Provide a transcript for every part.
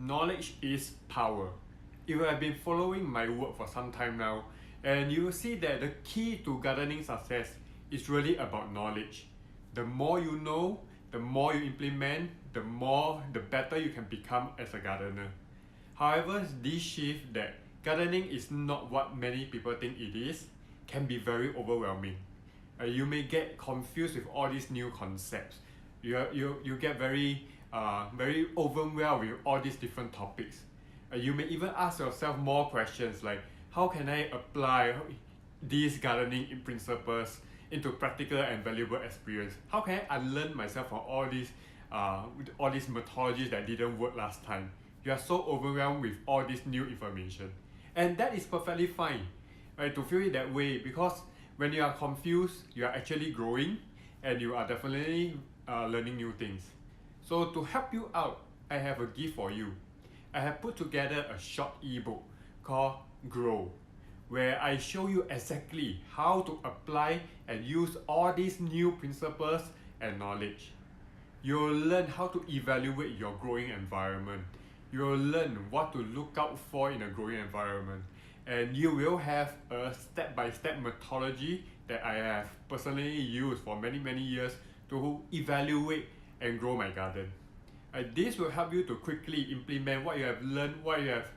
Knowledge is power. If you have been following my work for some time now, and you will see that the key to gardening success is really about knowledge. The more you know, the more you implement, the better you can become as a gardener. However, this shift that gardening is not what many people think it is can be very overwhelming. You may get confused with all these new concepts. You get very overwhelmed with all these different topics. You may even ask yourself more questions like, how can I apply these gardening principles into practical and valuable experience? How can I unlearn myself from all these methodologies that didn't work last time? You are so overwhelmed with all this new information, and that is perfectly fine, right? To feel it that way, because when you are confused, you are actually growing, and you are definitely learning new things. So to help you out, I have a gift for you. I have put together a short ebook called Grow, where I show you exactly how to apply and use all these new principles and knowledge. You'll learn how to evaluate your growing environment. You'll learn what to look out for in a growing environment. And you will have a step-by-step methodology that I have personally used for many years to evaluate and grow my garden. This will help you to quickly implement what you have learned, what you have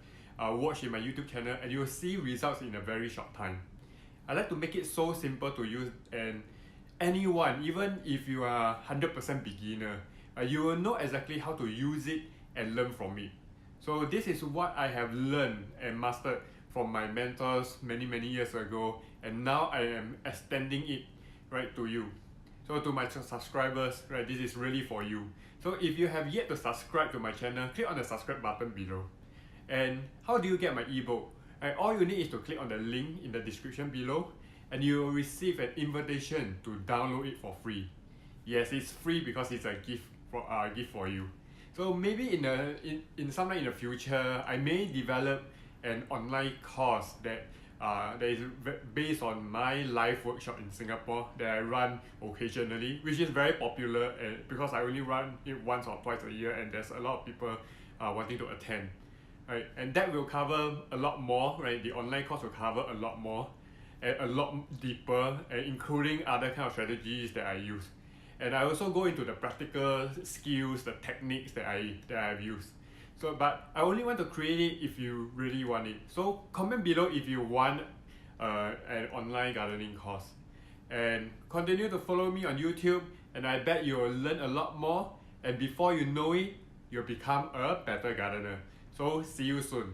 watched in my YouTube channel, and you will see results in a very short time. I like to make it so simple to use, and anyone, even if you are 100% beginner, you will know exactly how to use it and learn from it. So this is what I have learned and mastered from my mentors many years ago, and now I am extending it right to you. So to my subscribers, right, this is really for you. So if you have yet to subscribe to my channel, click on the subscribe button below. And how do you get my ebook? All you need is to click on the link in the description below, and you will receive an invitation to download it for free. Yes, it's free because it's a gift for you. So maybe in sometime in the future, I may develop an online course that is based on my live workshop in Singapore that I run occasionally, which is very popular, because I only run it once or twice a year, and there's a lot of people wanting to attend. Right, and that will cover a lot more, right? The online course will cover a lot more and a lot deeper, including other kind of strategies that I use. And I also go into the practical skills, the techniques that I've used. So, but I only want to create it if you really want it. So comment below if you want an online gardening course. And continue to follow me on YouTube, and I bet you'll learn a lot more, and before you know it, you'll become a better gardener. So see you soon.